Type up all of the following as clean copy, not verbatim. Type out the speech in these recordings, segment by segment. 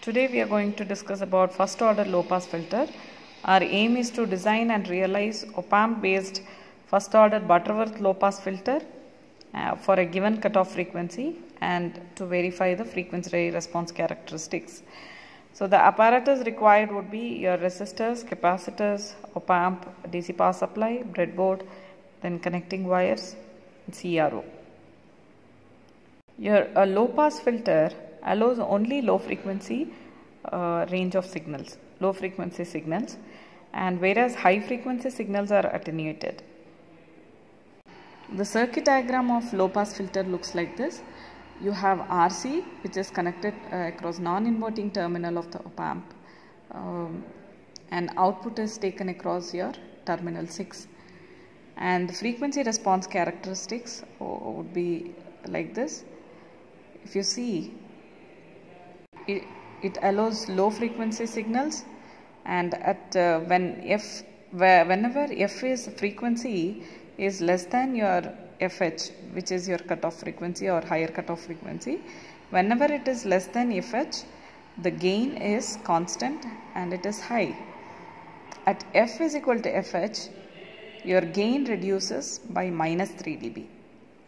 Today we are going to discuss about first order low pass filter. Our aim is to design and realize Opamp based first order Butterworth low pass filter for a given cutoff frequency and to verify the frequency response characteristics. So the apparatus required would be your resistors, capacitors, Opamp, DC power supply, breadboard, then connecting wires, and CRO. Your low pass filter allows only low frequency range of signals, low frequency signals, and whereas high frequency signals are attenuated. The circuit diagram of low pass filter looks like this. You have RC, which is connected across non-inverting terminal of the Opamp, and output is taken across your terminal 6, and the frequency response characteristics would be like this. If you see, it allows low frequency signals, and at whenever F is frequency is less than your FH, which is your cutoff frequency or higher cutoff frequency, whenever it is less than FH, the gain is constant and it is high. At F is equal to FH, your gain reduces by minus 3 dB.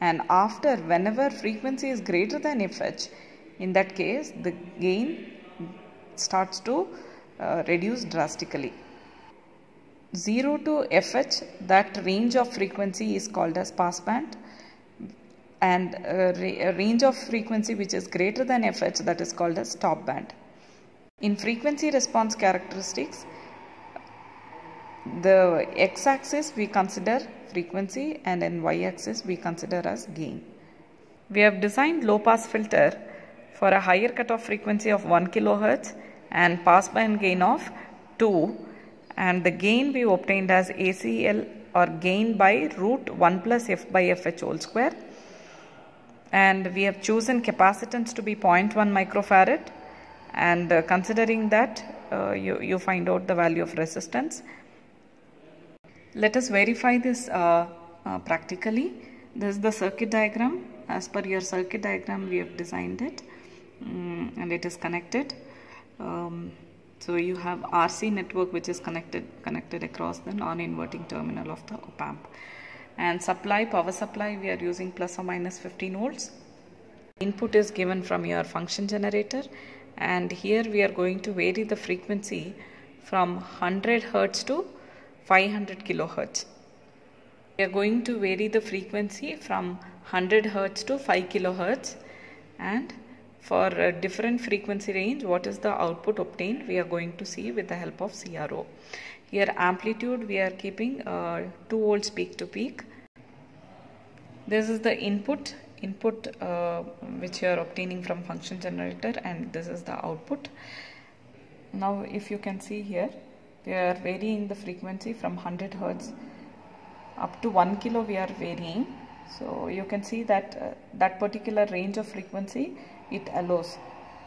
And after, whenever frequency is greater than FH, in that case the gain starts to reduce drastically. 0 to FH, that range of frequency is called as passband, and a range of frequency which is greater than FH, that is called as stopband. In frequency response characteristics, the x-axis we consider frequency and in y-axis we consider as gain. We have designed low pass filter for a higher cutoff frequency of 1 kHz and passband gain of 2, and the gain we obtained as ACL or gain by root 1 plus F by FH whole square, and we have chosen capacitance to be 0.1 microfarad, and considering that you find out the value of resistance. Let us verify this practically. This is the circuit diagram. As per your circuit diagram we have designed it, and it is connected. So you have RC network which is connected across the non-inverting terminal of the Opamp, and power supply we are using plus or minus 15 volts. Input is given from your function generator, and here we are going to vary the frequency from 100 Hz to 500 kHz. We are going to vary the frequency from 100 Hz to 5 kHz, and for a different frequency range, what is the output obtained, we are going to see with the help of CRO. Here amplitude we are keeping 2 volts peak to peak. This is the input which you are obtaining from function generator, and this is the output. Now if you can see here, we are varying the frequency from 100 Hz up to 1 kilo we are varying. So you can see that that particular range of frequency it allows.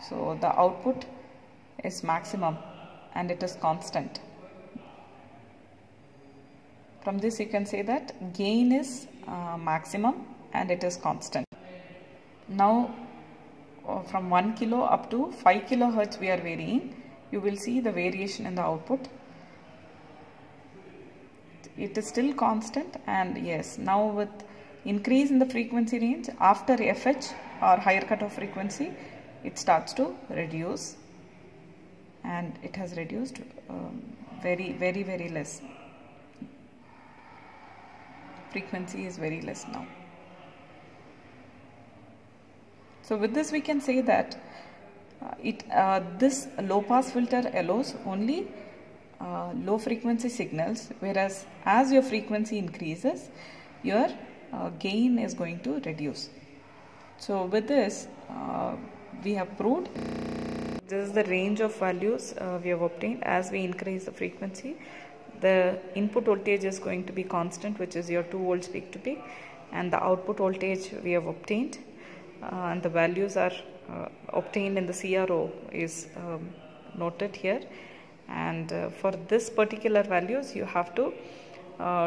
So the output is maximum and it is constant. From this you can say that gain is maximum and it is constant. Now from 1 kilo up to 5 kilohertz we are varying. You will see the variation in the output. It is still constant, and yes, now with increase in the frequency range after FH or higher cutoff frequency, it starts to reduce, and it has reduced very less. Frequency is very less now. So with this we can say that this low pass filter allows only low frequency signals, whereas as your frequency increases, your gain is going to reduce. So with this we have proved this is the range of values we have obtained. As we increase the frequency, the input voltage is going to be constant, which is your 2 volts peak to peak, and the output voltage we have obtained, and the values are obtained in the CRO is noted here. And for this particular values you have to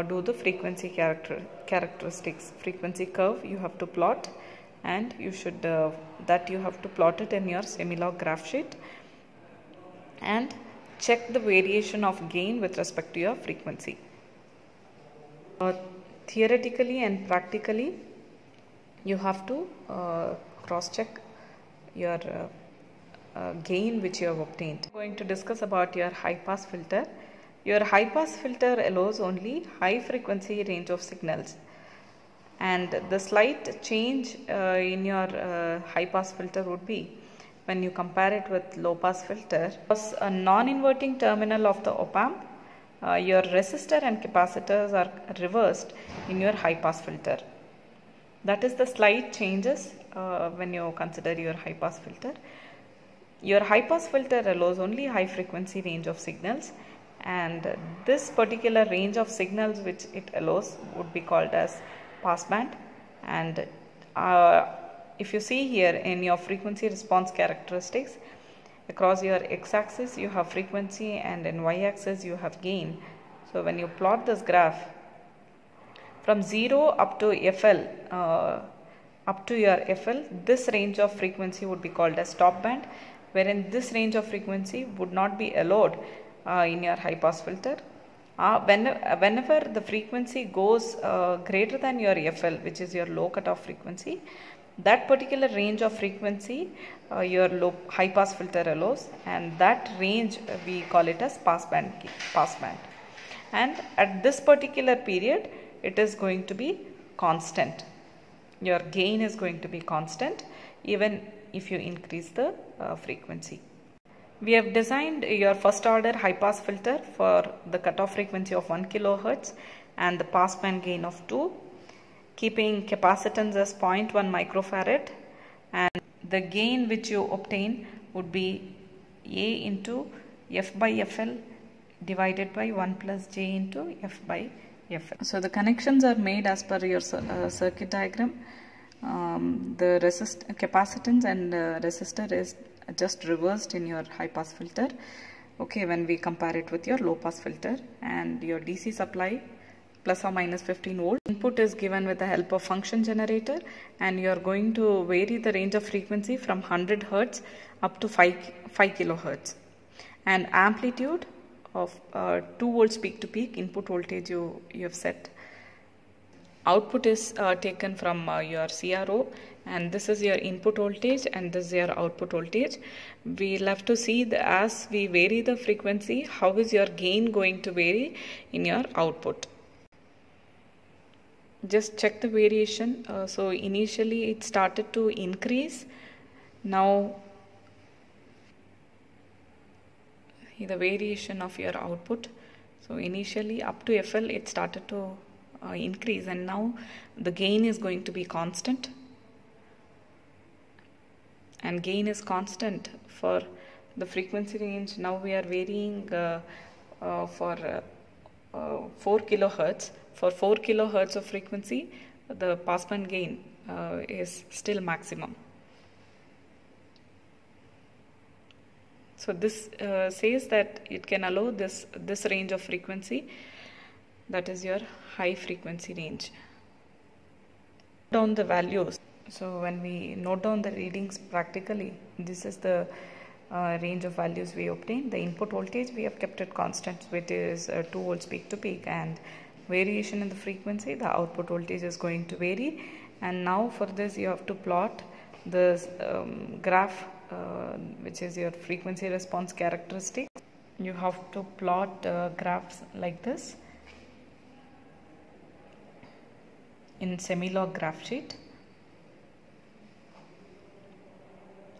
do the frequency characteristics, frequency curve you have to plot, and you should you have to plot it in your semi-log graph sheet, and check the variation of gain with respect to your frequency. Theoretically and practically, you have to cross check your gain which you have obtained. We are going to discuss about your high pass filter. Your high pass filter allows only high frequency range of signals, and the slight change in your high pass filter would be when you compare it with low pass filter. As a non-inverting terminal of the op-amp, your resistor and capacitors are reversed in your high pass filter. That is the slight changes when you consider your high pass filter. Your high pass filter allows only high frequency range of signals, and this particular range of signals which it allows would be called as pass band. And if you see here in your frequency response characteristics, across your x-axis you have frequency and in y-axis you have gain. So when you plot this graph from 0 up to FL, up to your FL, this range of frequency would be called as stop band, wherein this range of frequency would not be allowed in your high pass filter. Whenever the frequency goes greater than your FL, which is your low cutoff frequency, that particular range of frequency your high pass filter allows, and that range we call it as pass band. And at this particular period it is going to be constant. Your gain is going to be constant even if you increase the frequency. We have designed your first order high pass filter for the cutoff frequency of 1 kHz and the pass band gain of 2, keeping capacitance as 0.1 microfarad, and the gain which you obtain would be A into F by FL divided by 1 plus J into F by FL. So the connections are made as per your circuit diagram. The capacitance and resistor is just reversed in your high pass filter, okay, when we compare it with your low pass filter. And your DC supply plus or minus 15 volt. Input is given with the help of function generator, and you are going to vary the range of frequency from 100 Hz up to 5 kHz. And amplitude of 2 volts peak to peak input voltage you have set. Output is taken from your CRO, and this is your input voltage and this is your output voltage. We'll have to see as we vary the frequency, how is your gain going to vary in your output. Just check the variation. So initially it started to increase. Now the variation of your output. So initially up to FL it started to increase, and now the gain is going to be constant, and gain is constant for the frequency range. Now we are varying for 4 kHz. For 4 kHz of frequency, the pass band gain is still maximum. So this says that it can allow this range of frequency, that is your high frequency range. Note down the values. So when we note down the readings practically, this is the range of values we obtained. The input voltage we have kept it constant, which is 2 volts peak to peak, and variation in the frequency, the output voltage is going to vary. And now for this you have to plot this graph which is your frequency response characteristics. You have to plot graphs like this in semi-log graph sheet,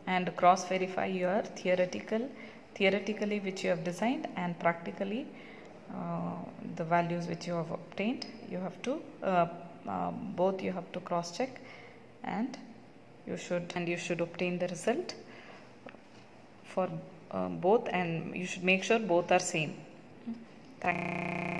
and cross verify your theoretically which you have designed and practically the values which you have obtained. You have to both you have to cross check, and you should obtain the result for both, and you should make sure both are same. Thank you.